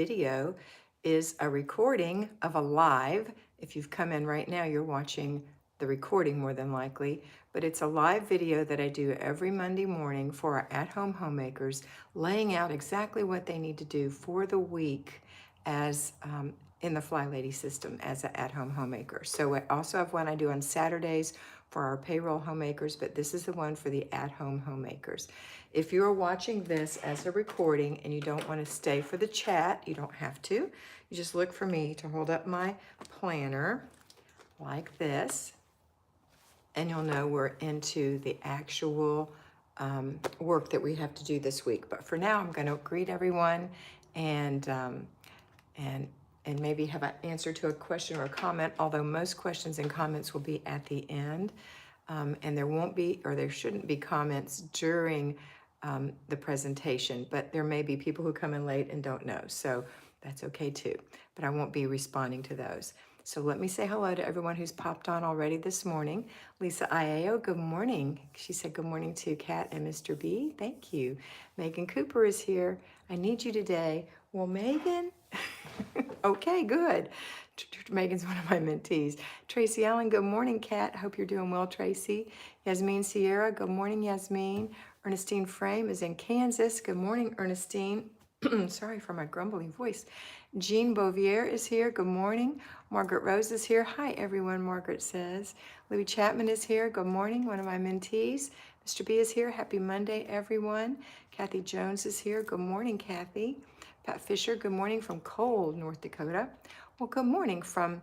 video is a recording of a live. If you've come in right now, you're watching the recording more than likely, but it's a live video that I do every Monday morning for our at-home homemakers, laying out exactly what they need to do for the week as in the Flylady system as an at-home homemaker. So I also have one I do on Saturdays for our payroll homemakers, but this is the one for the at-home homemakers. If you're watching this as a recording and you don't want to stay for the chat, you don't have to. You just look for me to hold up my planner like this, and you'll know we're into the actual work that we have to do this week. But for now, I'm going to greet everyone and and maybe have an answer to a question or a comment, although most questions and comments will be at the end. And there won't be, or there shouldn't be comments during the presentation, but there may be people who come in late and don't know, so that's okay too. But I won't be responding to those. So let me say hello to everyone who's popped on already this morning. Lisa Iao, good morning. She said good morning to Kat and Mr. B. Thank you. Megan Cooper is here. I need you today. Well, Megan, okay, good. Megan's one of my mentees. Tracy Allen, good morning, Kat. Hope you're doing well, Tracy. Yasmin Sierra, good morning, Yasmin. Ernestine Frame is in Kansas. Good morning, Ernestine. Sorry for my grumbly voice. Jean Bouvier is here. Good morning. Margaret Rose is here. Hi, everyone, Margaret says. Louis Chapman is here. Good morning, one of my mentees. Mr. B is here. Happy Monday, everyone. Kathy Jones is here. Good morning, Kathy. Pat Fisher, good morning from cold North Dakota. Well, good morning from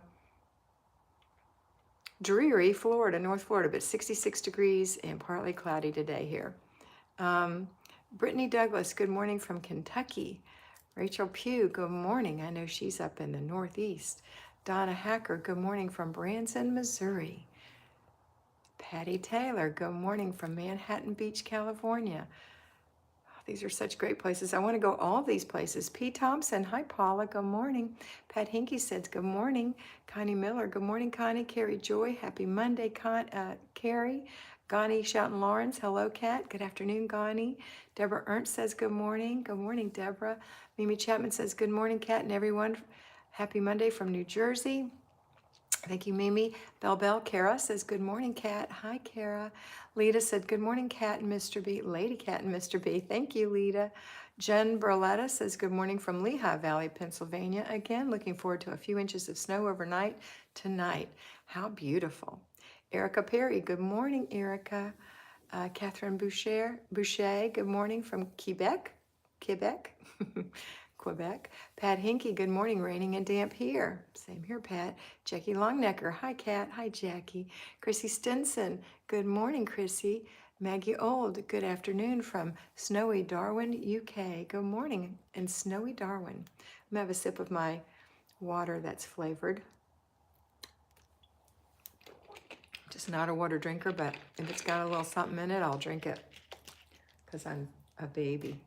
dreary Florida, North Florida, but 66 degrees and partly cloudy today here. Brittany Douglas, good morning from Kentucky. Rachel Pugh, good morning. I know she's up in the Northeast. Donna Hacker, good morning from Branson, Missouri. Patty Taylor, good morning from Manhattan Beach, California. These are such great places. I want to go all these places. P. Thompson, hi Paula, good morning. Pat Hinkie says good morning. Connie Miller, good morning Connie. Carrie Joy, happy Monday, Carrie. Gani Shoughton Lawrence, hello Kat. Good afternoon, Gani. Deborah Ernst says good morning. Good morning, Deborah. Mimi Chapman says good morning, Kat and everyone. Happy Monday from New Jersey. Thank you, Mimi. Bell Kara says, good morning, Kat. Hi, Kara. Lita said, good morning, Kat and Mr. B. Lady Kat and Mr. B. Thank you, Lita. Jen Burletta says, good morning from Lehigh Valley, Pennsylvania. Again, looking forward to a few inches of snow overnight tonight. How beautiful. Erica Perry, good morning, Erica. Catherine Boucher, good morning from Quebec. Quebec. Pat Hinkie, good morning, raining and damp here. Same here, Pat. Jackie Longnecker, hi, Kat. Hi, Jackie. Chrissy Stinson, good morning, Chrissy. Maggie Old, good afternoon from snowy Darwin, UK. Good morning in snowy Darwin. I'm gonna have a sip of my water that's flavored. Just not a water drinker, but if it's got a little something in it, I'll drink it because I'm a baby.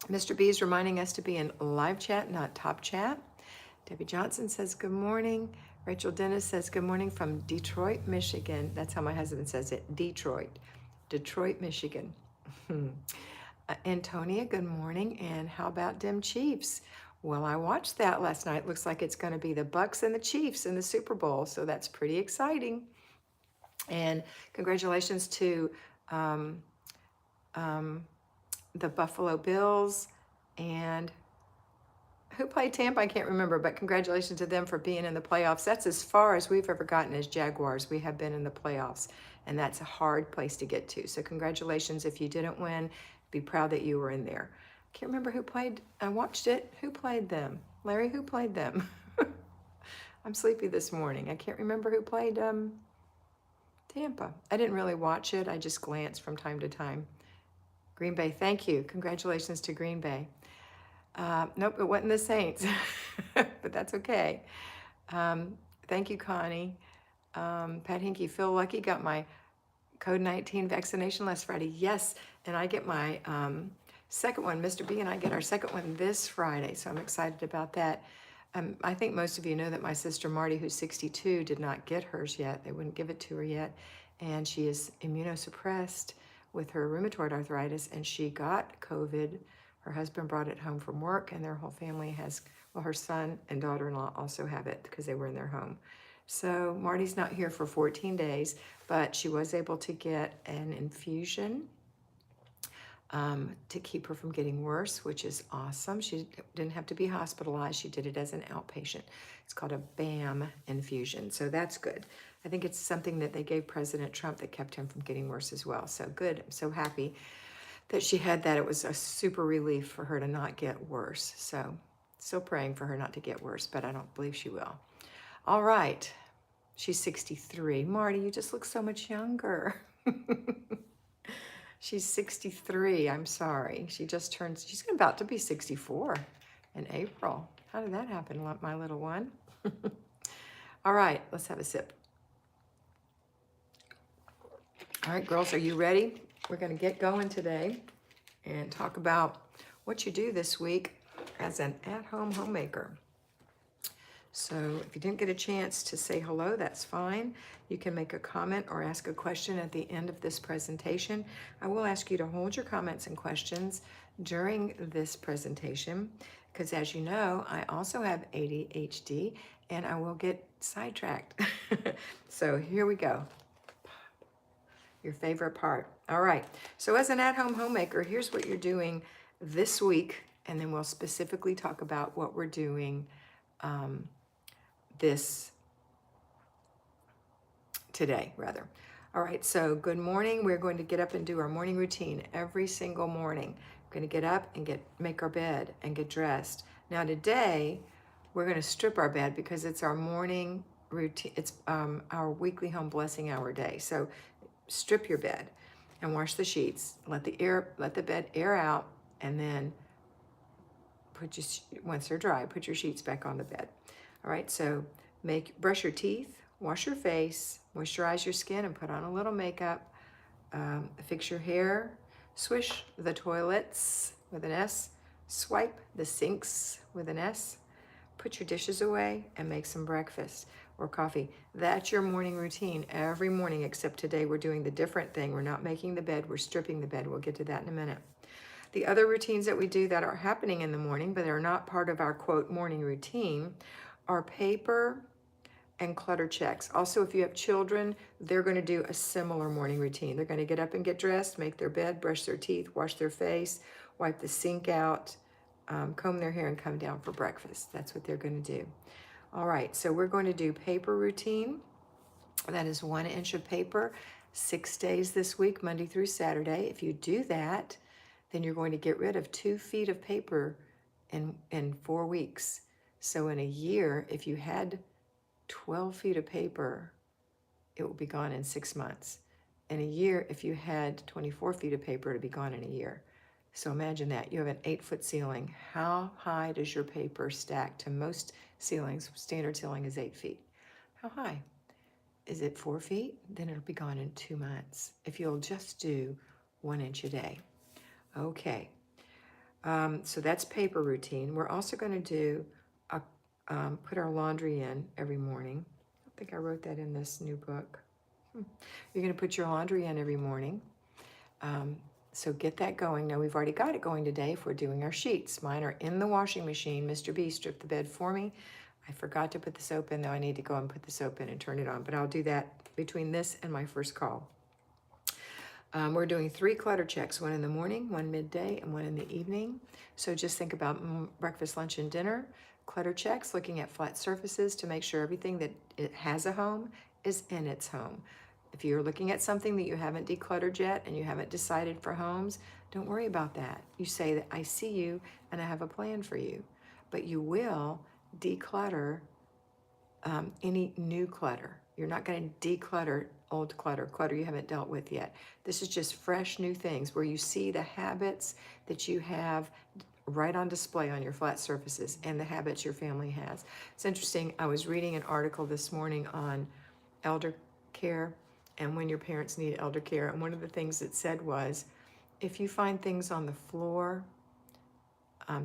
Mr. B is reminding us to be in live chat, not top chat. Debbie Johnson says good morning. Rachel Dennis says good morning from Detroit, Michigan. That's how my husband says it, Detroit, Michigan. Antonia, good morning. And how about them Chiefs? Well, I watched that last night. Looks like it's going to be the Bucks and the Chiefs in the Super Bowl, so that's pretty exciting. And congratulations to the Buffalo Bills, and who played Tampa? I can't remember, but congratulations to them for being in the playoffs. That's as far as we've ever gotten as Jaguars. We have been in the playoffs, and that's a hard place to get to. So congratulations. If you didn't win, be proud that you were in there. I can't remember who played. I watched it. Who played them? Larry, who played them? I'm sleepy this morning. I can't remember who played Tampa. I didn't really watch it. I just glanced from time to time. Green Bay, thank you. Congratulations to Green Bay. Nope, it wasn't the Saints, but that's okay. Thank you, Connie. Pat Hinkie, feel lucky, got my code 19 vaccination last Friday. Yes, and I get my second one. Mr. B and I get our second one this Friday, so I'm excited about that. I think most of you know that my sister Marty, who's 62, did not get hers yet. They wouldn't give it to her yet, and she is immunosuppressed with her rheumatoid arthritis, and she got COVID, Her husband brought it home from work, and their whole family has, well, her son and daughter-in-law also have it because they were in their home. So Marty's not here for 14 days, but she was able to get an infusion to keep her from getting worse, which is awesome. She didn't have to be hospitalized. She did it as an outpatient. It's called a BAM infusion, so that's good. I think it's something that they gave President Trump that kept him from getting worse as well. So good. I'm so happy that she had that. It was a super relief for her to not get worse. So still praying for her not to get worse, but I don't believe she will. All right. She's 63. Marty, you just look so much younger. She's 63. I'm sorry. She's about to be 64 in April. How did that happen, my little one? All right, let's have a sip. All right, girls, are you ready? We're going to get going today and talk about what you do this week as an at-home homemaker. So if you didn't get a chance to say hello, that's fine. You can make a comment or ask a question at the end of this presentation. I will ask you to hold your comments and questions during this presentation because, as you know, I also have ADHD and I will get sidetracked. So here we go. Your favorite part. All right. So as an at-home homemaker, here's what you're doing this week, and then we'll specifically talk about what we're doing today. All right, so good morning. We're going to get up and do our morning routine every single morning. We're going to get up and make our bed and get dressed. Now today, we're going to strip our bed because it's our morning routine. It's our weekly home blessing hour day. So strip your bed and wash the sheets. Let the bed air out, and then once they're dry, put your sheets back on the bed. All right, so brush your teeth, wash your face, moisturize your skin, and put on a little makeup. Fix your hair, swish the toilets with an S, swipe the sinks with an S, put your dishes away, and make some breakfast or coffee. That's your morning routine every morning, except today we're doing the different thing. We're not making the bed, we're stripping the bed. We'll get to that in a minute. The other routines that we do that are happening in the morning, but are not part of our, quote, morning routine, are paper and clutter checks. Also, if you have children, they're going to do a similar morning routine. They're going to get up and get dressed, make their bed, brush their teeth, wash their face, wipe the sink out, comb their hair, and come down for breakfast. That's what they're going to do. All right, so we're going to do paper routine. That is 1 inch of paper, 6 days this week, Monday through Saturday. If you do that, then you're going to get rid of 2 feet of paper in 4 weeks. So in a year, if you had 12 feet of paper, it will be gone in 6 months. In a year, if you had 24 feet of paper, it'll be gone in a year. So imagine that. You have an 8-foot ceiling. How high does your paper stack to most ceilings? Standard ceiling is 8 feet. How high? Is it 4 feet? Then it'll be gone in 2 months if you'll just do 1 inch a day. Okay. So that's paper routine. We're also going to do put our laundry in every morning. I don't think I wrote that in this new book. You're going to put your laundry in every morning. So get that going. Now, we've already got it going today if we're doing our sheets. Mine are in the washing machine. Mr. B stripped the bed for me. I forgot to put the soap in, though. I need to go and put the soap in and turn it on, but I'll do that between this and my first call. We're doing 3 clutter checks, 1 in the morning, 1 midday, and 1 in the evening. So just think about breakfast, lunch, and dinner. Clutter checks, looking at flat surfaces to make sure everything that it has a home is in its home. If you're looking at something that you haven't decluttered yet and you haven't decided for homes, don't worry about that. You say that I see you and I have a plan for you. But you will declutter any new clutter. You're not going to declutter old clutter you haven't dealt with yet. This is just fresh new things where you see the habits that you have right on display on your flat surfaces and the habits your family has. It's interesting. I was reading an article this morning on elder care and when your parents need elder care. And one of the things it said was, if you find things on the floor,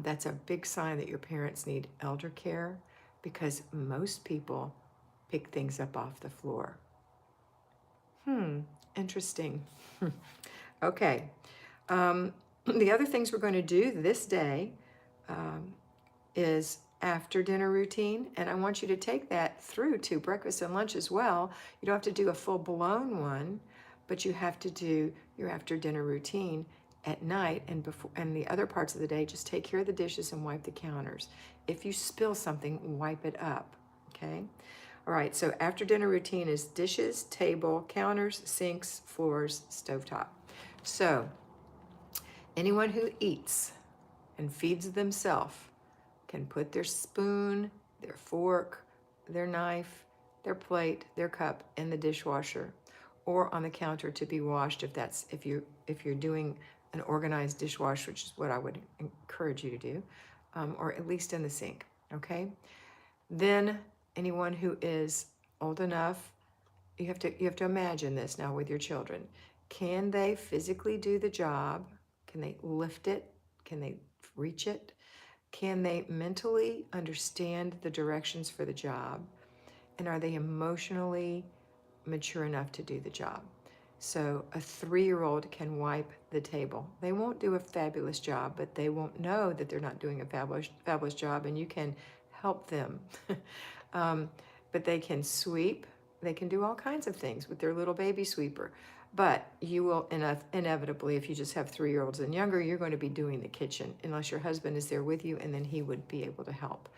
that's a big sign that your parents need elder care, because most people pick things up off the floor. Interesting. Okay. The other things we're going to do this day is after dinner routine, and I want you to take that through to breakfast and lunch as well. You don't have to do a full-blown one, but you have to do your after dinner routine at night, and before, and the other parts of the day, just take care of the dishes and wipe the counters. If you spill something, wipe it up, okay? All right, so after dinner routine is dishes, table, counters, sinks, floors, stovetop. So anyone who eats and feeds themselves can put their spoon, their fork, their knife, their plate, their cup in the dishwasher or on the counter to be washed if you're doing an organized dishwasher, which is what I would encourage you to do, or at least in the sink, okay? Then anyone who is old enough, you have to imagine this now with your children. Can they physically do the job? Can they lift it? Can they reach it? Can they mentally understand the directions for the job? And are they emotionally mature enough to do the job? So a 3-year-old can wipe the table. They won't do a fabulous job, but they won't know that they're not doing a fabulous job, and you can help them. But they can sweep. They can do all kinds of things with their little baby sweeper. But you will inevitably, if you just have 3-year-olds and younger, you're going to be doing the kitchen unless your husband is there with you, and then he would be able to help.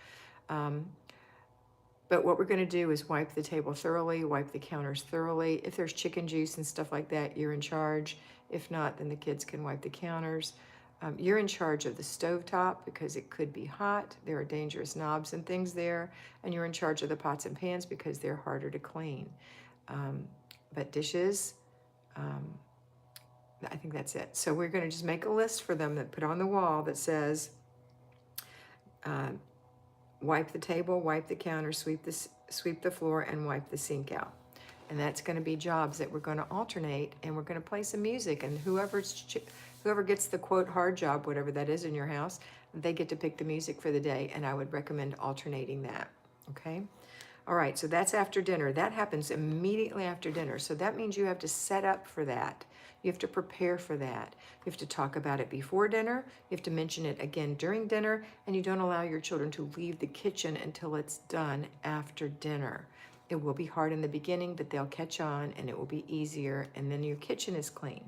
But what we're going to do is wipe the table thoroughly, wipe the counters thoroughly. If there's chicken juice and stuff like that, you're in charge. If not, then the kids can wipe the counters. You're in charge of the stovetop because it could be hot. There are dangerous knobs and things there. And you're in charge of the pots and pans because they're harder to clean. But dishes, I think that's it. So we're going to just make a list for them that put on the wall that says, wipe the table, wipe the counter, sweep the floor, and wipe the sink out. And that's going to be jobs that we're going to alternate, and we're going to play some music. And whoever gets the quote hard job, whatever that is in your house, they get to pick the music for the day. And I would recommend alternating that. Okay. All right. So that's after dinner. That happens immediately after dinner. So that means you have to set up for that. You have to prepare for that. You have to talk about it before dinner. You have to mention it again during dinner, and you don't allow your children to leave the kitchen until it's done after dinner. It will be hard in the beginning, but they'll catch on and it will be easier, and then your kitchen is clean.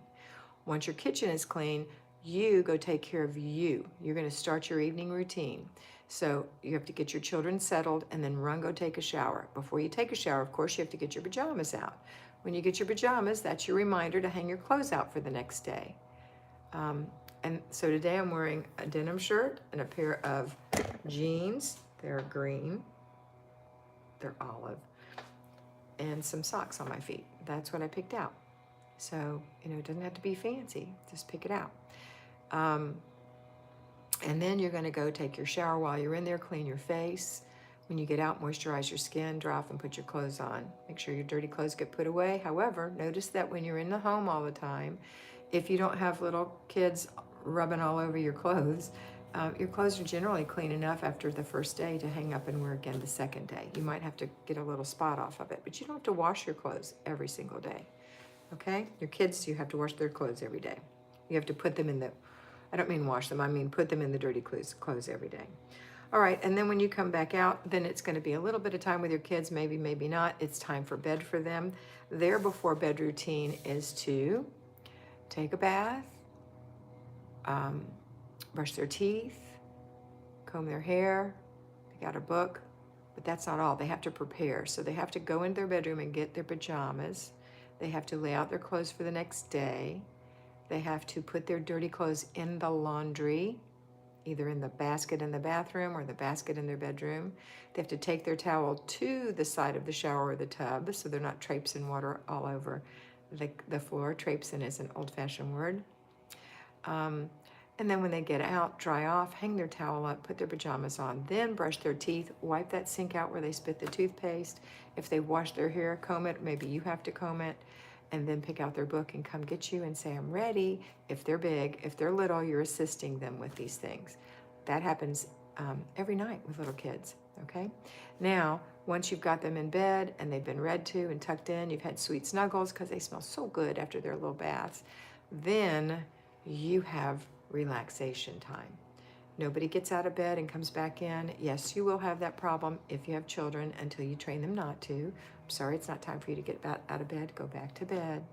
Once your kitchen is clean, you go take care of you. You're going to start your evening routine. So you have to get your children settled and then run, go take a shower. Before you take a shower, of course, you have to get your pajamas out. When you get your pajamas, that's your reminder to hang your clothes out for the next day. And so today I'm wearing a denim shirt and a pair of jeans. They're green. They're olive. And some socks on my feet. That's what I picked out. So, it doesn't have to be fancy. Just pick it out. And then you're going to go take your shower while you're in there, clean your face. When you get out, moisturize your skin, dry off, and put your clothes on. Make sure your dirty clothes get put away. However, notice that when you're in the home all the time, if you don't have little kids rubbing all over your clothes are generally clean enough after the first day to hang up and wear again the second day. You might have to get a little spot off of it, but you don't have to wash your clothes every single day. Okay? Your kids, you have to wash their clothes every day. You have to put them in I don't mean wash them, I mean put them in the dirty clothes every day. All right, and then when you come back out, then it's going to be a little bit of time with your kids, maybe, maybe not. It's time for bed for them. Their before bed routine is to take a bath, brush their teeth, comb their hair, pick out a book, but that's not all. They have to prepare. So they have to go into their bedroom and get their pajamas. They have to lay out their clothes for the next day. They have to put their dirty clothes in the laundry, either in the basket in the bathroom or the basket in their bedroom. They have to take their towel to the side of the shower or the tub so they're not traipsing water all over the floor. Traipsing is an old-fashioned word. And then when they get out, dry off, hang their towel up, put their pajamas on, then brush their teeth, wipe that sink out where they spit the toothpaste. If they wash their hair, comb it, maybe you have to comb it, and then pick out their book and come get you and say, I'm ready. If they're big, if they're little, you're assisting them with these things. That happens every night with little kids, okay? Now, once you've got them in bed and they've been read to and tucked in, you've had sweet snuggles because they smell so good after their little baths, then you have relaxation time. Nobody gets out of bed and comes back in. Yes, you will have that problem if you have children until you train them not to. I'm sorry, it's not time for you to get out of bed. Go back to bed.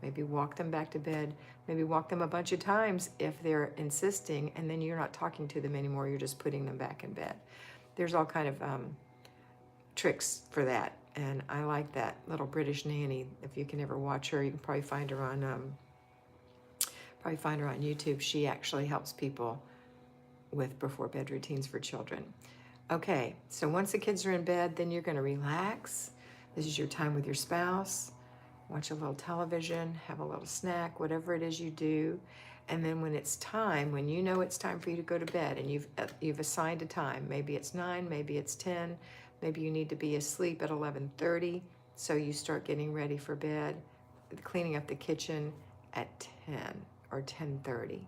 Maybe walk them back to bed. Maybe walk them a bunch of times if they're insisting, and then you're not talking to them anymore. You're just putting them back in bed. There's all kind of tricks for that, and I like that little British nanny. If you can ever watch her, you can probably find her on YouTube. She actually helps people with before bed routines for children. Okay, so once the kids are in bed, then you're going to relax. This is your time with your spouse. Watch a little television, have a little snack, whatever it is you do. And then when it's time, when you know it's time for you to go to bed, and you've assigned a time, maybe it's 9, maybe it's 10, maybe you need to be asleep at 11:30, so you start getting ready for bed, cleaning up the kitchen at 10 or 10:30.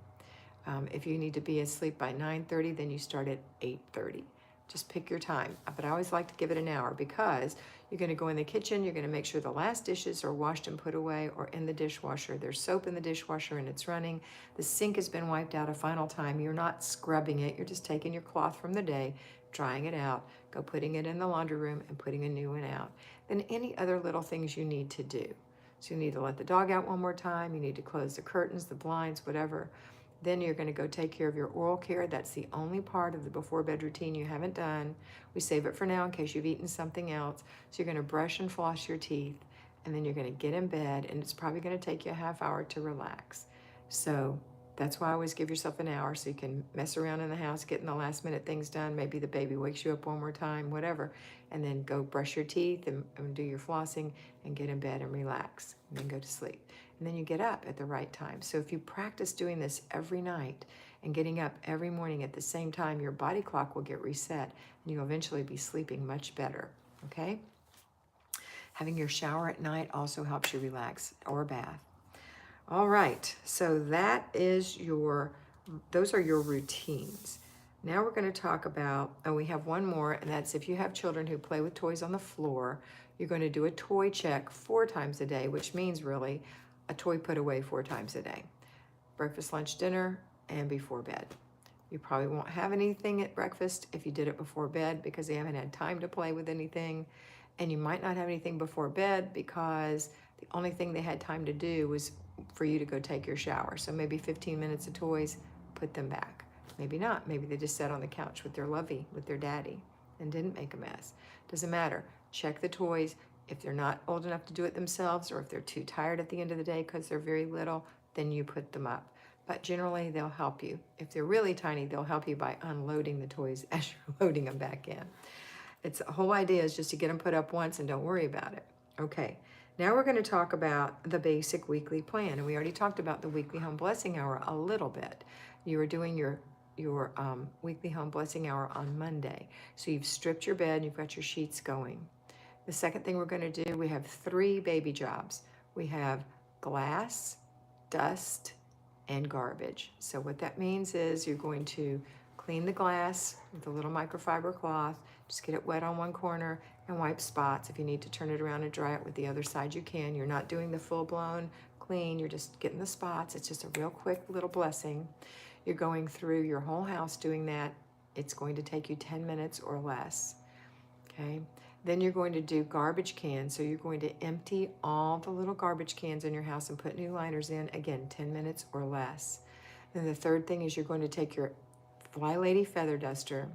If you need to be asleep by 9:30, then you start at 8:30. Just pick your time. But I always like to give it an hour, because you're going to go in the kitchen, you're going to make sure the last dishes are washed and put away or in the dishwasher. There's soap in the dishwasher and it's running. The sink has been wiped out a final time. You're not scrubbing it. You're just taking your cloth from the day, drying it out, go putting it in the laundry room and putting a new one out. Then any other little things you need to do. So you need to let the dog out one more time. You need to close the curtains, the blinds, whatever. Then you're going to go take care of your oral care. That's the only part of the before bed routine you haven't done. We save it for now in case you've eaten something else. So you're going to brush and floss your teeth, and then you're going to get in bed, and it's probably going to take you a half hour to relax. So that's why I always give yourself an hour, so you can mess around in the house, getting the last minute things done. Maybe the baby wakes you up one more time, whatever. And then go brush your teeth and do your flossing and get in bed and relax, and then go to sleep. And then you get up at the right time. So if you practice doing this every night and getting up every morning at the same time, your body clock will get reset and you'll eventually be sleeping much better, okay? Having your shower at night also helps you relax, or a bath. All right, so those are your routines. Now we're going to talk about, we have one more, and that's if you have children who play with toys on the floor, you're going to do a toy check 4 times a day, which means really a toy put away 4 times a day. Breakfast, lunch, dinner, and before bed. You probably won't have anything at breakfast if you did it before bed, because they haven't had time to play with anything. And you might not have anything before bed because the only thing they had time to do was for you to go take your shower. So maybe 15 minutes of toys, put them back. Maybe not. Maybe they just sat on the couch with their lovey, with their daddy, and didn't make a mess. Doesn't matter. Check the toys. If they're not old enough to do it themselves, or if they're too tired at the end of the day because they're very little, then you put them up. But generally, they'll help you. If they're really tiny, they'll help you by unloading the toys as you're loading them back in. The whole idea is just to get them put up once and don't worry about it. Okay, now we're going to talk about the basic weekly plan. And we already talked about the weekly home blessing hour a little bit. You were doing your weekly home blessing hour on Monday. So you've stripped your bed, you've got your sheets going. The second thing we're going to do, we have 3 baby jobs. We have glass, dust, and garbage. So what that means is you're going to clean the glass with a little microfiber cloth, just get it wet on one corner and wipe spots. If you need to turn it around and dry it with the other side, you can. You're not doing the full-blown clean, you're just getting the spots. It's just a real quick little blessing. You're going through your whole house doing that. It's going to take you 10 minutes or less, okay? Then you're going to do garbage cans. So you're going to empty all the little garbage cans in your house and put new liners in, again, 10 minutes or less. Then the third thing is you're going to take your Flylady feather duster,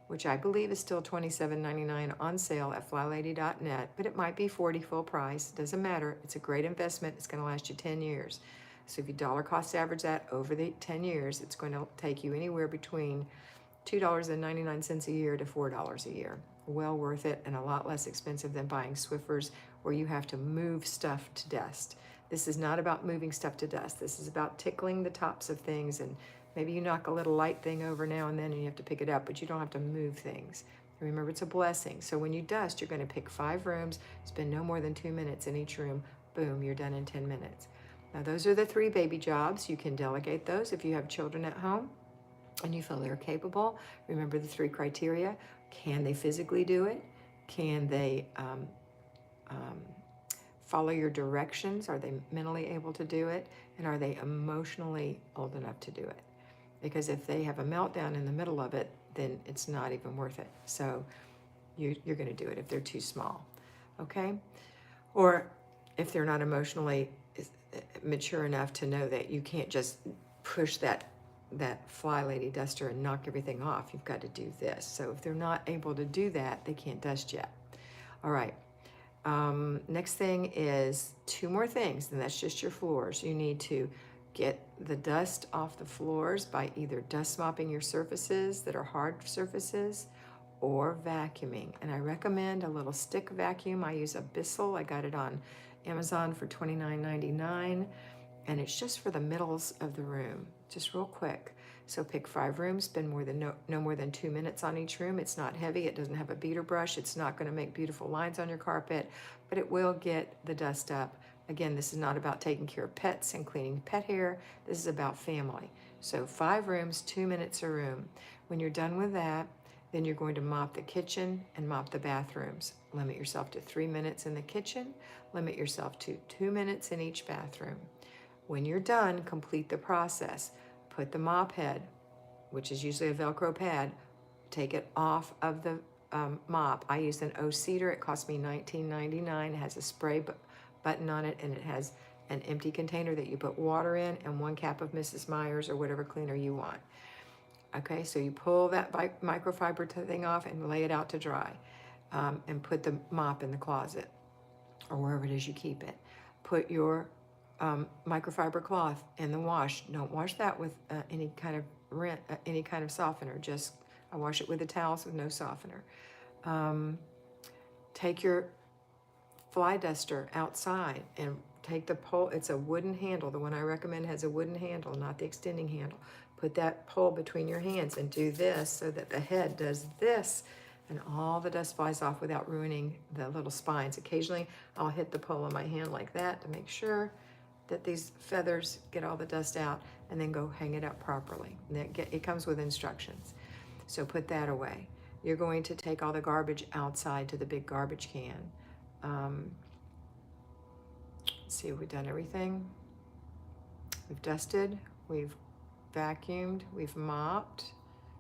which I believe is still $27.99 on sale at flylady.net, but it might be $40 full price. Doesn't matter. It's a great investment. It's going to last you 10 years. So if you dollar cost average that over the 10 years, it's going to take you anywhere between $2.99 a year to $4 a year. Well worth it, and a lot less expensive than buying Swiffers where you have to move stuff to dust. This is not about moving stuff to dust. This is about tickling the tops of things, and maybe you knock a little light thing over now and then and you have to pick it up, but you don't have to move things. And remember, it's a blessing. So when you dust, you're going to pick 5 rooms, spend no more than 2 minutes in each room. Boom, you're done in 10 minutes. Now those are the 3 baby jobs. You can delegate those if you have children at home and you feel they're capable. Remember the 3 criteria. Can they physically do it? Can they follow your directions? Are they mentally able to do it? And are they emotionally old enough to do it? because if they have a meltdown in the middle of it, then it's not even worth it. So you're going to do it if they're too small, okay? Or if they're not emotionally mature enough to know that you can't just push that Flylady duster and knock everything off. You've got to do this. So if they're not able to do that, they can't dust yet. All right. Next thing is 2 more things, and that's just your floors. You need to get the dust off the floors by either dust mopping your surfaces that are hard surfaces or vacuuming. And I recommend a little stick vacuum. I use a Bissell. I got it on Amazon for $29.99, and it's just for the middles of the room, just real quick. So pick 5 rooms, spend no more than 2 minutes on each room. It's not heavy, it doesn't have a beater brush, it's not going to make beautiful lines on your carpet, but it will get the dust up. Again, this is not about taking care of pets and cleaning pet hair, this is about family. So 5 rooms, 2 minutes a room. When you're done with that, then you're going to mop the kitchen and mop the bathrooms. Limit yourself to 3 minutes in the kitchen, limit yourself to 2 minutes in each bathroom. When you're done, complete the process. Put the mop head, which is usually a Velcro pad, take it off of the mop. I use an O-Cedar. It cost me $19.99. It has a spray button on it, and it has an empty container that you put water in and 1 cap of Mrs. Meyer's or whatever cleaner you want. Okay, so you pull that microfiber thing off and lay it out to dry, and put the mop in the closet or wherever it is you keep it. Put your microfiber cloth in the wash. Don't wash that with any kind of softener. Just I wash it with the towels with no softener. Take your fly duster outside and take the pole. It's a wooden handle. The one I recommend has a wooden handle, not the extending handle. Put that pole between your hands and do this so that the head does this, and all the dust flies off without ruining the little spines. Occasionally, I'll hit the pole on my hand like that to make sure that these feathers get all the dust out, and then go hang it up properly. And it comes with instructions. So put that away. You're going to take all the garbage outside to the big garbage can. Let's see, we've done everything. We've dusted, we've vacuumed, we've mopped.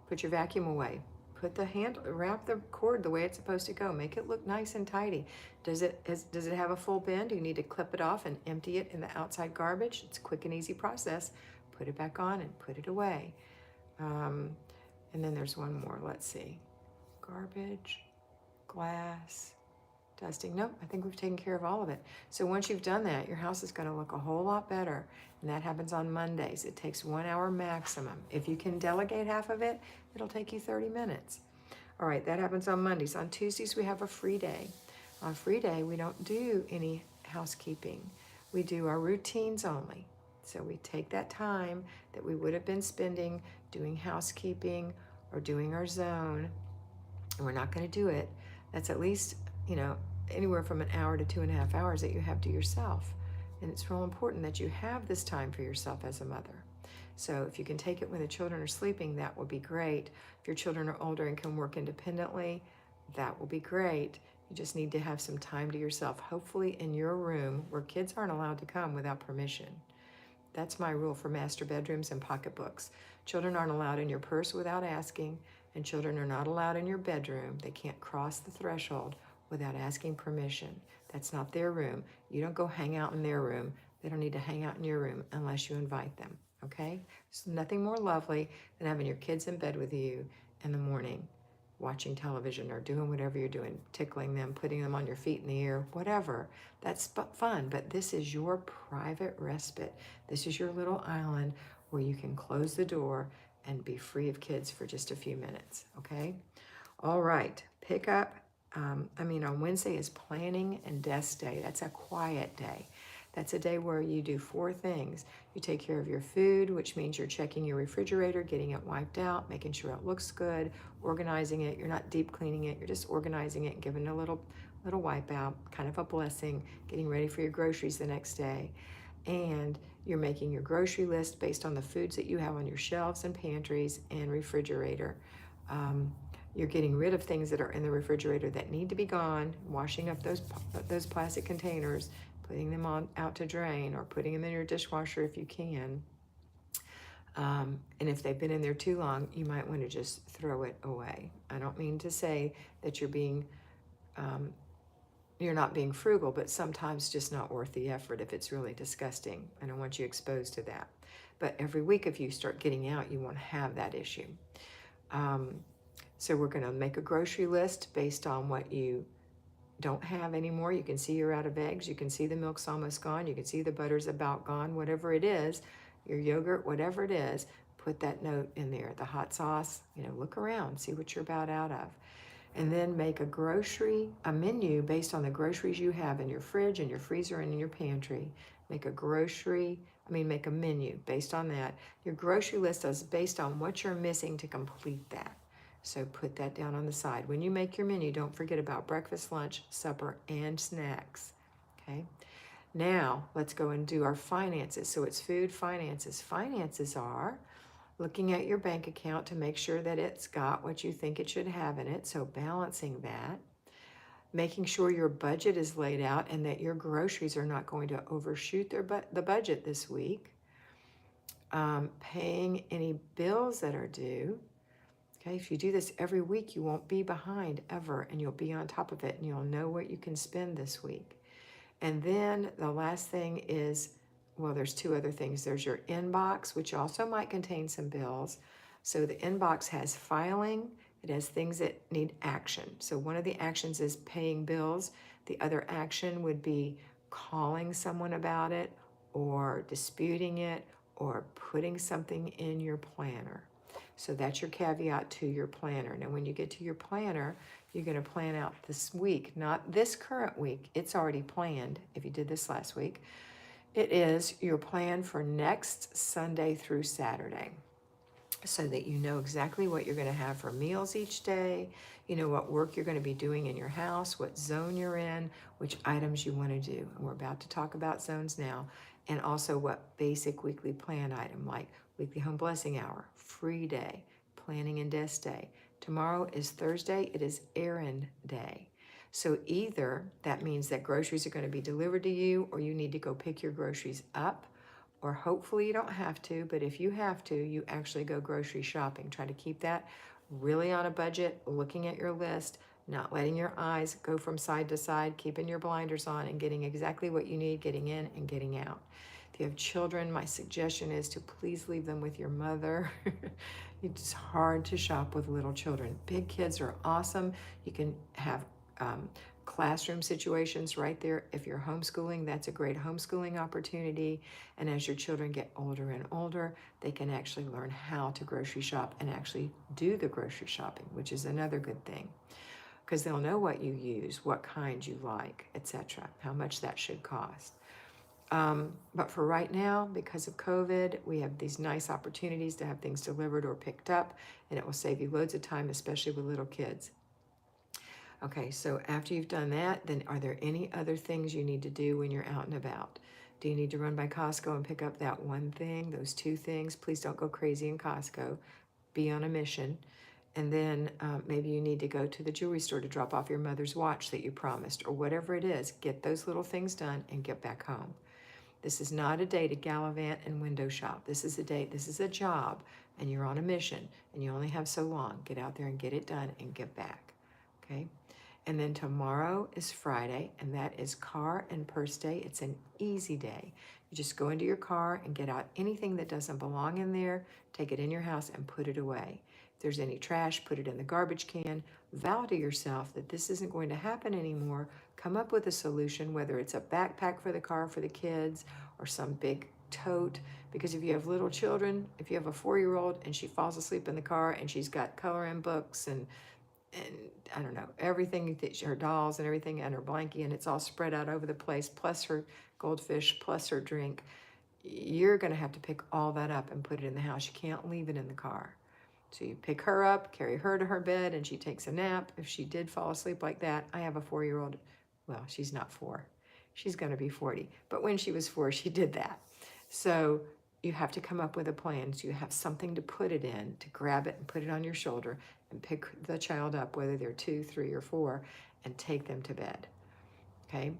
Put your vacuum away. Put the handle, wrap the cord the way it's supposed to go. Make it look nice and tidy. Does it have a full bend? Do you need to clip it off and empty it in the outside garbage? It's a quick and easy process. Put it back on and put it away. And then there's one more. Let's see. Garbage, glass, dusting. Nope, I think we've taken care of all of it. So once you've done that, your house is going to look a whole lot better. And that happens on Mondays. It takes 1 hour maximum. If you can delegate half of it, it'll take you 30 minutes. All right, that happens on Mondays. On Tuesdays, we have a free day. On free day, we don't do any housekeeping. We do our routines only. So we take that time that we would have been spending doing housekeeping or doing our zone, and we're not going to do it. That's at least, anywhere from an hour to 2.5 hours that you have to yourself. And it's real important that you have this time for yourself as a mother. So if you can take it when the children are sleeping, that will be great. If your children are older and can work independently, that will be great. You just need to have some time to yourself, hopefully in your room where kids aren't allowed to come without permission. That's my rule for master bedrooms and pocketbooks. Children aren't allowed in your purse without asking, and children are not allowed in your bedroom. They can't cross the threshold without asking permission. That's not their room. You don't go hang out in their room. They don't need to hang out in your room unless you invite them, okay? There's nothing more lovely than having your kids in bed with you in the morning, watching television or doing whatever you're doing, tickling them, putting them on your feet in the air, whatever. That's fun, but this is your private respite. This is your little island where you can close the door and be free of kids for just a few minutes, okay? All right, pick up. On Wednesday is planning and desk day. That's a quiet day. That's a day where you do 4 things. You take care of your food, which means you're checking your refrigerator, getting it wiped out, making sure it looks good, organizing it. You're not deep cleaning it. You're just organizing it, giving it a little wipe out, kind of a blessing, getting ready for your groceries the next day. And you're making your grocery list based on the foods that you have on your shelves and pantries and refrigerator. You're getting rid of things that are in the refrigerator that need to be gone, washing up those plastic containers, putting them out to drain, or putting them in your dishwasher if you can. And if they've been in there too long, you might want to just throw it away. I don't mean to say that you're not being frugal, but sometimes just not worth the effort if it's really disgusting. I don't want you exposed to that. But every week, if you start getting out, you won't have that issue. So we're going to make a grocery list based on what you don't have anymore. You can see you're out of eggs. You can see the milk's almost gone. You can see the butter's about gone. Whatever it is, your yogurt, whatever it is, put that note in there. The hot sauce, look around, see what you're about out of. And then make a menu based on the groceries you have in your fridge and your freezer and in your pantry. Make a menu based on that. Your grocery list is based on what you're missing to complete that. So put that down on the side. When you make your menu, don't forget about breakfast, lunch, supper, and snacks. Okay? Now, let's go and do our finances. So it's food, finances. Finances are looking at your bank account to make sure that it's got what you think it should have in it. So balancing that. Making sure your budget is laid out and that your groceries are not going to overshoot the budget this week. Paying any bills that are due. Okay, if you do this every week, you won't be behind ever, and you'll be on top of it, and you'll know what you can spend this week. And then the last thing is, well, there's two other things. There's your inbox, which also might contain some bills. So the inbox has filing. It has things that need action. So one of the actions is paying bills. The other action would be calling someone about it or disputing it or putting something in your planner. So that's your caveat to your planner. Now, when you get to your planner, you're going to plan out this week, not this current week. It's already planned if you did this last week. It is your plan for next Sunday through Saturday so that you know exactly what you're going to have for meals each day, you know what work you're going to be doing in your house, what zone you're in, which items you want to do. And we're about to talk about zones now, and also what basic weekly plan item like weekly home blessing hour, free day, planning and desk day. Tomorrow is Thursday. It is errand day. So either that means that groceries are going to be delivered to you or you need to go pick your groceries up, or hopefully you don't have to, but if you have to, you actually go grocery shopping. Try to keep that really on a budget, looking at your list, not letting your eyes go from side to side, keeping your blinders on and getting exactly what you need, getting in and getting out. If you have children, my suggestion is to please leave them with your mother. It's hard to shop with little children. Big kids are awesome. You can have classroom situations right there. If you're homeschooling, that's a great homeschooling opportunity. And as your children get older and older, they can actually learn how to grocery shop and actually do the grocery shopping, which is another good thing, because they'll know what you use, what kind you like, etc., how much that should cost. But for right now, because of COVID, we have these nice opportunities to have things delivered or picked up, and it will save you loads of time, especially with little kids. Okay, so after you've done that, then are there any other things you need to do when you're out and about? Do you need to run by Costco and pick up that one thing, those two things? Please don't go crazy in Costco. Be on a mission. And then maybe you need to go to the jewelry store to drop off your mother's watch that you promised, or whatever it is. Get those little things done and get back home. This is not a day to gallivant and window shop. This is a job, and you're on a mission, and you only have so long. Get out there and get it done and get back, okay? And then tomorrow is Friday, and that is car and purse day. It's an easy day. You just go into your car and get out anything that doesn't belong in there, take it in your house and put it away. If there's any trash, put it in the garbage can. Vow to yourself that this isn't going to happen anymore. Come up with a solution, whether it's a backpack for the car for the kids or some big tote. Because if you have little children, if you have a 4-year-old and she falls asleep in the car and she's got coloring books and I don't know, everything, her dolls and everything, and her blankie, and it's all spread out over the place, plus her goldfish, plus her drink, you're going to have to pick all that up and put it in the house. You can't leave it in the car. So you pick her up, carry her to her bed, and she takes a nap. If she did fall asleep like that, I have a 4-year-old, well, she's not 4. She's going to be 40. But when she was 4, she did that. So you have to come up with a plan. So you have something to put it in, to grab it and put it on your shoulder and pick the child up, whether they're 2, 3, or 4, and take them to bed, okay?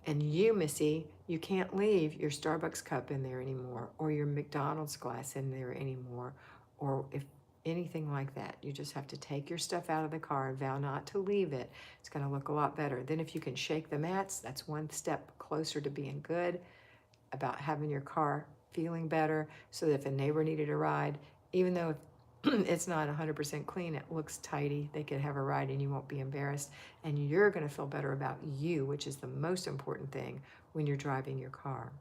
And you, Missy, you can't leave your Starbucks cup in there anymore, or your McDonald's glass in there anymore, or if anything like that. You just have to take your stuff out of the car and vow not to leave it. It's going to look a lot better. Then if you can shake the mats, that's one step closer to being good about having your car feeling better, so that if a neighbor needed a ride, even though it's not 100% clean, it looks tidy, they could have a ride and you won't be embarrassed, and you're going to feel better about you, which is the most important thing when you're driving your car.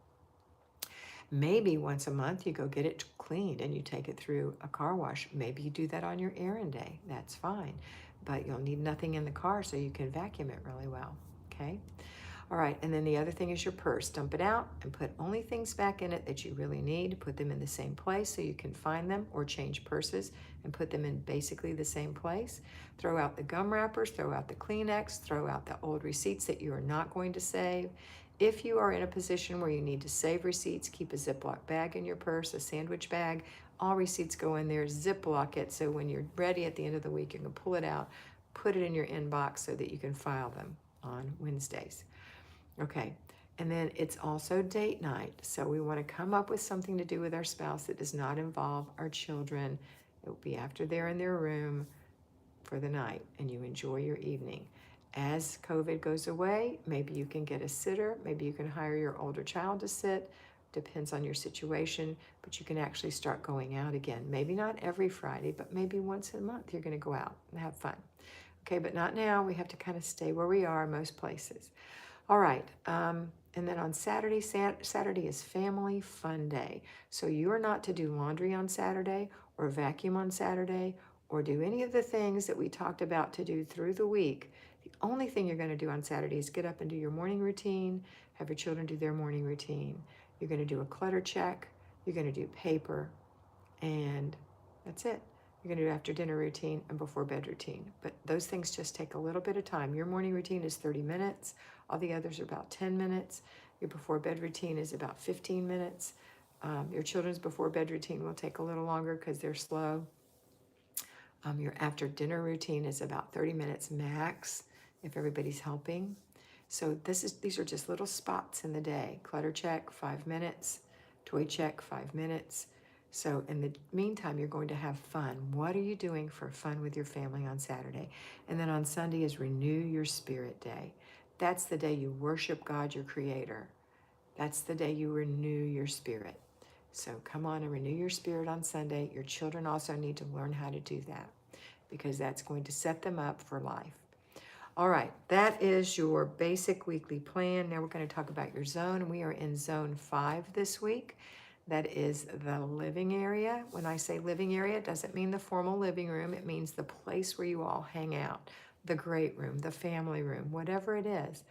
Maybe once a month you go get it cleaned and you take it through a car wash. Maybe you do that on your errand day. That's fine. But you'll need nothing in the car so you can vacuum it really well. Okay? All right, and then the other thing is your purse. Dump it out and put only things back in it that you really need. Put them in the same place so you can find them, or change purses and put them in basically the same place. Throw out the gum wrappers, throw out the Kleenex, throw out the old receipts that you are not going to save. If you are in a position where you need to save receipts, keep a Ziploc bag in your purse, a sandwich bag. All receipts go in there, Ziploc it, so when you're ready at the end of the week, you can pull it out, put it in your inbox so that you can file them on Wednesdays. Okay, and then it's also date night. So we want to come up with something to do with our spouse that does not involve our children. It will be after they're in their room for the night and you enjoy your evening. As COVID goes away, maybe you can get a sitter, maybe you can hire your older child to sit, depends on your situation, but you can actually start going out again. Maybe not every Friday, but maybe once a month you're going to go out and have fun. Okay, but not now. We have to kind of stay where we are most places. All right, and then on Saturday, Saturday is family fun day. So you are not to do laundry on Saturday, or vacuum on Saturday, or do any of the things that we talked about to do through the week. The only thing you're going to do on Saturday is get up and do your morning routine, have your children do their morning routine. You're going to do a clutter check, you're going to do paper, and that's it. You're going to do after dinner routine and before bed routine. But those things just take a little bit of time. Your morning routine is 30 minutes. All the others are about 10 minutes. Your before bed routine is about 15 minutes. Your children's before bed routine will take a little longer because they're slow. Your after dinner routine is about 30 minutes max if everybody's helping. So these are just little spots in the day. Clutter check, 5 minutes. Toy check, 5 minutes. So in the meantime, you're going to have fun. What are you doing for fun with your family on Saturday? And then on Sunday is Renew Your Spirit Day. That's the day you worship God, your Creator. That's the day you renew your spirit. So come on and renew your spirit on Sunday. Your children also need to learn how to do that, because that's going to set them up for life. All right, that is your basic weekly plan. Now we're going to talk about your zone. We are in zone 5 this week. That is the living area. When I say living area, it doesn't mean the formal living room. It means the place where you all hang out, the great room, the family room, whatever it is.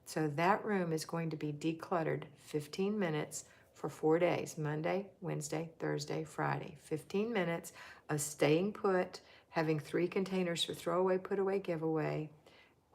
So that room is going to be decluttered 15 minutes for 4 days, Monday, Wednesday, Thursday, Friday. 15 minutes of staying put, having 3 containers for throwaway, put away, giveaway,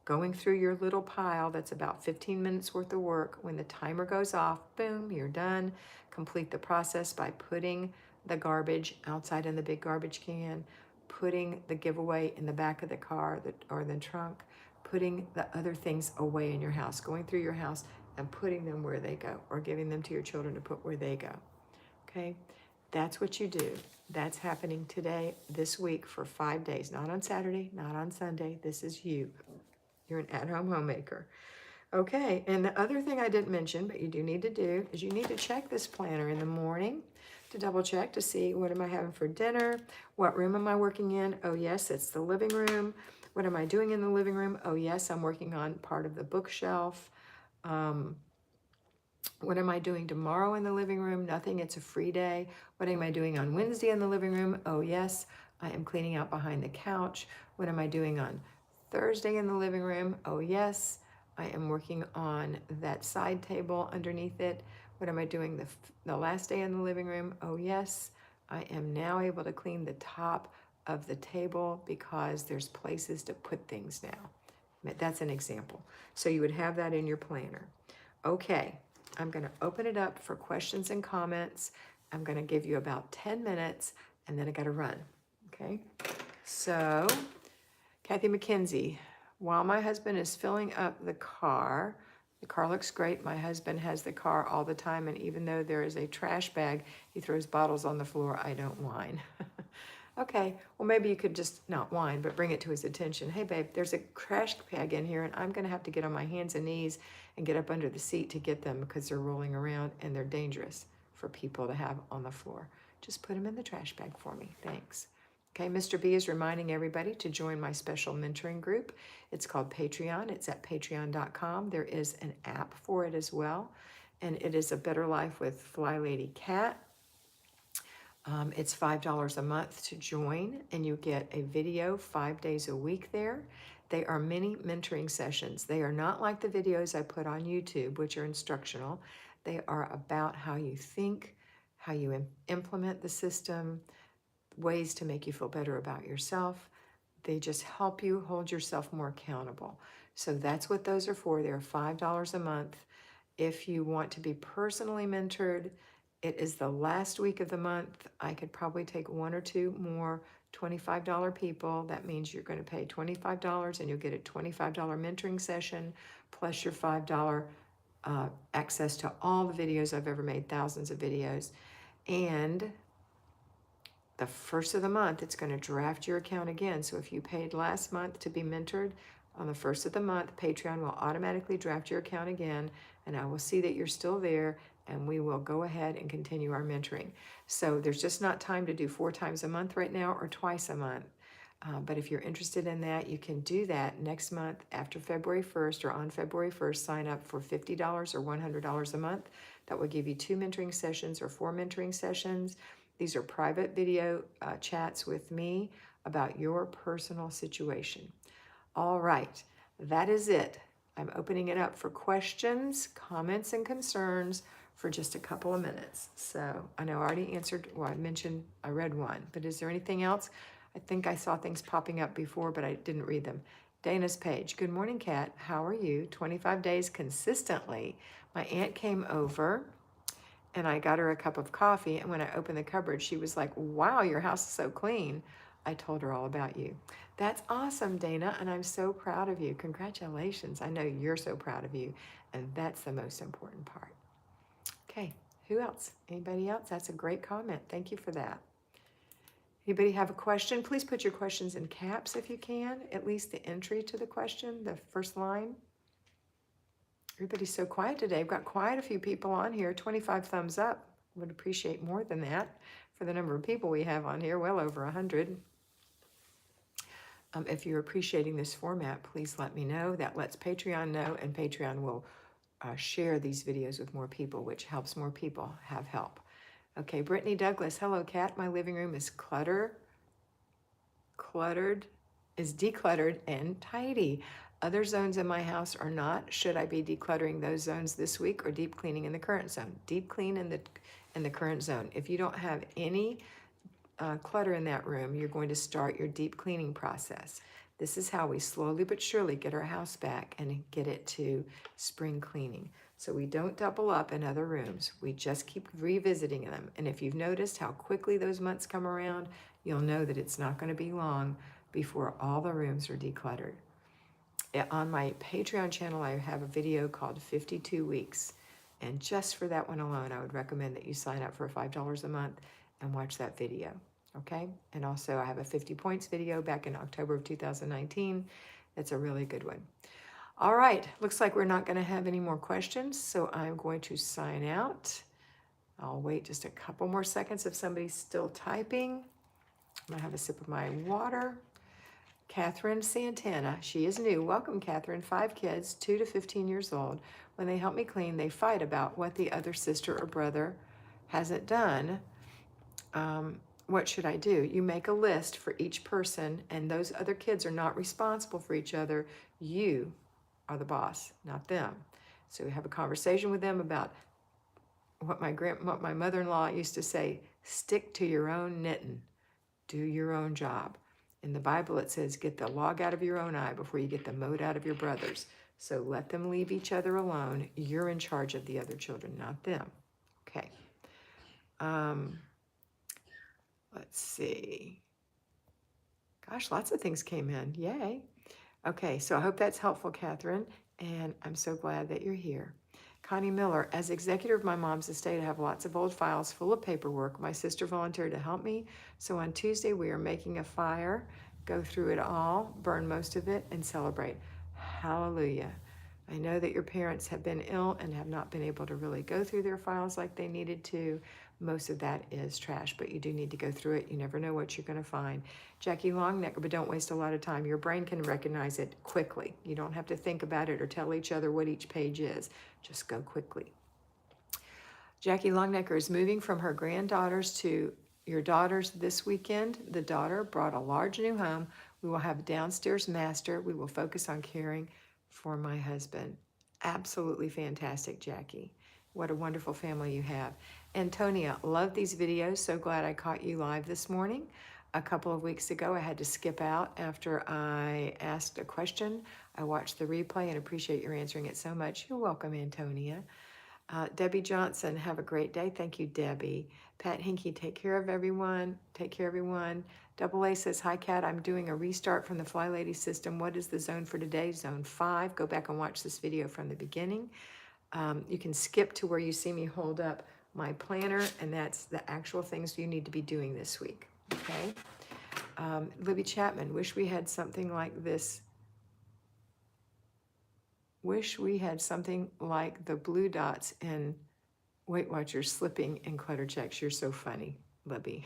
going through your little pile. That's about 15 minutes worth of work. When the timer goes off, boom, you're done. Complete the process by putting the garbage outside in the big garbage can, putting the giveaway in the back of the car or the trunk, putting the other things away in your house, going through your house and putting them where they go, or giving them to your children to put where they go. Okay, that's what you do. That's happening today, this week, for 5 days. Not on Saturday, not on Sunday. This is you. You're an at-home homemaker. Okay, and the other thing I didn't mention, but you do need to do, is you need to check this planner in the morning to double check to see, what am I having for dinner? What room am I working in? Oh yes, it's the living room. What am I doing in the living room? Oh yes, I'm working on part of the bookshelf. What am I doing tomorrow in the living room? Nothing, it's a free day. What am I doing on Wednesday in the living room? Oh yes, I am cleaning out behind the couch. What am I doing on Thursday in the living room? Oh yes, I am working on that side table underneath it. What am I doing the last day in the living room? Oh yes, I am now able to clean the top of the table because there's places to put things now. That's an example. So you would have that in your planner. Okay, I'm going to open it up for questions and comments. I'm going to give you about 10 minutes and then I got to run. Okay, so Kathy McKenzie, while my husband is filling up the car, The car looks great. My husband has the car all the time, and even though there is a trash bag, he throws bottles on the floor. I don't whine. Okay, well, maybe you could just not whine, but bring it to his attention. Hey, babe, there's a trash bag in here, and I'm going to have to get on my hands and knees and get up under the seat to get them because they're rolling around and they're dangerous for people to have on the floor. Just put them in the trash bag for me. Thanks. Okay, Mr. B is reminding everybody to join my special mentoring group. It's called Patreon. It's at patreon.com. There is an app for it as well, and it is A Better Life with Flylady Kat. It's $5 a month to join, and you get a video 5 days a week there. They are mini mentoring sessions. They are not like the videos I put on YouTube, which are instructional. They are about how you think, how you implement the system, ways to make you feel better about yourself. They just help you hold yourself more accountable. So that's what those are for. They're $5 a month. If you want to be personally mentored, it is the last week of the month. I could probably take one or two more $25 people. That means you're going to pay $25 and you'll get a $25 mentoring session plus your $5 access to all the videos I've ever made, thousands of videos. And the first of the month, it's going to draft your account again. So if you paid last month to be mentored, on the first of the month, Patreon will automatically draft your account again, and I will see that you're still there, and we will go ahead and continue our mentoring. So there's just not time to do 4 times a month right now or twice a month. But if you're interested in that, you can do that next month after February 1st or on February 1st. Sign up for $50 or $100 a month. That will give you 2 mentoring sessions or 4 mentoring sessions. These are private video chats with me about your personal situation. All right, that is it. I'm opening it up for questions, comments, and concerns for just a couple of minutes. So I know I already answered, well, I read one, but is there anything else? I think I saw things popping up before, but I didn't read them. Dana's page. Good morning, Kat. How are you? 25 days consistently. My aunt came over and I got her a cup of coffee. And when I opened the cupboard, she was like, wow, your house is so clean. I told her all about you. That's awesome, Dana, and I'm so proud of you. Congratulations. I know you're so proud of you, and that's the most important part. Okay, who else? Anybody else? That's a great comment. Thank you for that. Anybody have a question? Please put your questions in caps if you can, at least the entry to the question, the first line. Everybody's so quiet today. I've got quite a few people on here. 25 thumbs up. Would appreciate more than that for the number of people we have on here, well over 100. If you're appreciating this format, please let me know. That lets Patreon know, and Patreon will share these videos with more people, which helps more people have help. Okay, Brittany Douglas. Hello, Kat. My living room is decluttered and tidy. Other zones in my house are not. Should I be decluttering those zones this week or deep cleaning in the current zone? Deep clean in the current zone. If you don't have any clutter in that room, you're going to start your deep cleaning process. This is how we slowly but surely get our house back and get it to spring cleaning. So we don't double up in other rooms. We just keep revisiting them. And if you've noticed how quickly those months come around, you'll know that it's not going to be long before all the rooms are decluttered. On my Patreon channel, I have a video called 52 Weeks. And just for that one alone, I would recommend that you sign up for $5 a month and watch that video. Okay? And also I have a 50 points video back in October of 2019. That's a really good one. All right, looks like we're not going to have any more questions, so I'm going to sign out. I'll wait just a couple more seconds if somebody's still typing. I'm going to have a sip of my water. Catherine Santana, she is new. Welcome, Catherine. 5 kids, 2 to 15 years old. When they help me clean, they fight about what the other sister or brother hasn't done. What should I do? You make a list for each person, and those other kids are not responsible for each other. You are the boss, not them. So we have a conversation with them about what my mother-in-law used to say, stick to your own knitting. Do your own job. In the Bible, it says, get the log out of your own eye before you get the mote out of your brother's. So let them leave each other alone. You're in charge of the other children, not them. Okay. Let's see. Gosh, lots of things came in. Yay. Okay, so I hope that's helpful, Catherine. and I'm so glad that you're here. Connie Miller, as executor of my mom's estate, I have lots of old files full of paperwork. My sister volunteered to help me, so on Tuesday we are making a fire, go through it all, burn most of it, and celebrate. Hallelujah. I know that your parents have been ill and have not been able to really go through their files like they needed to. Most of that is trash, but you do need to go through it. You never know what you're going to find. Jackie Longnecker, but don't waste a lot of time. Your brain can recognize it quickly. You don't have to think about it or tell each other what each page is. Just go quickly. Jackie Longnecker is moving from her granddaughters to your daughters this weekend. The daughter brought a large new home. We will have a downstairs master. We will focus on caring for my husband. Absolutely fantastic, Jackie. What a wonderful family you have. Antonia, love these videos. So glad I caught you live this morning. A couple of weeks ago, I had to skip out after I asked a question. I watched the replay and appreciate your answering it so much. You're welcome, Antonia. Debbie Johnson, have a great day. Thank you, Debbie. Pat Hinky, take care of everyone. Take care, everyone. Double A says, hi, Kat. I'm doing a restart from the Flylady system. What is the zone for today? Zone 5. Go back and watch this video from the beginning. You can skip to where you see me hold up my planner, and that's the actual things you need to be doing this week. Okay? Libby Chapman, wish we had something like this. Wish we had something like the blue dots in Weight Watchers slipping in Clutter Checks. You're so funny, Libby.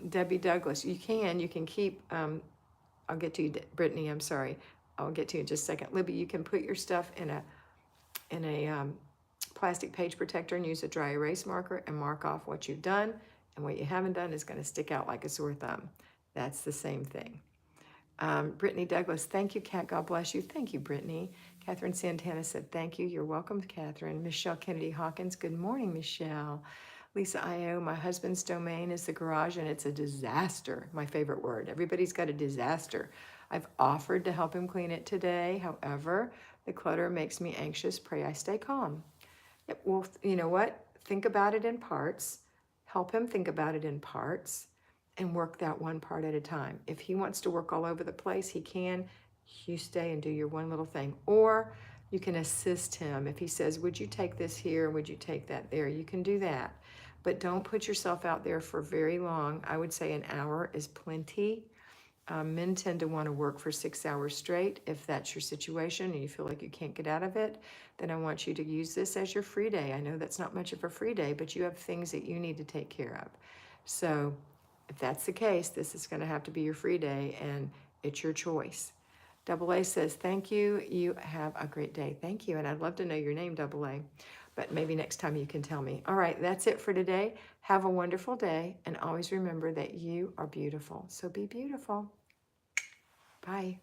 Debbie Douglas, you can keep, I'll get to you, Brittany, I'm sorry. I'll get to you in just a second. Libby, you can put your stuff in a plastic page protector and use a dry erase marker and mark off what you've done, and what you haven't done is going to stick out like a sore thumb. That's the same thing. Brittany Douglas, thank you, Kat. God bless you. Thank you, Brittany. Catherine Santana said, thank you. You're welcome, Catherine. Michelle Kennedy Hawkins, good morning, Michelle. Lisa I.O., my husband's domain is the garage, and it's a disaster. My favorite word. Everybody's got a disaster. I've offered to help him clean it today. However, the clutter makes me anxious. Pray I stay calm. Yep, well, you know what? Think about it in parts. Help him think about it in parts, and work that one part at a time. If he wants to work all over the place, he can. You stay and do your one little thing. Or you can assist him. If he says, would you take this here? Would you take that there? You can do that. But don't put yourself out there for very long. I would say an hour is plenty. Men tend to want to work for 6 hours straight. If that's your situation and you feel like you can't get out of it, then I want you to use this as your free day. I know that's not much of a free day, but you have things that you need to take care of. So if that's the case, this is going to have to be your free day, and it's your choice. Double A says, thank you. You have a great day. Thank you. And I'd love to know your name, Double A, but maybe next time you can tell me. All right, that's it for today. Have a wonderful day, and always remember that you are beautiful. So be beautiful. Bye.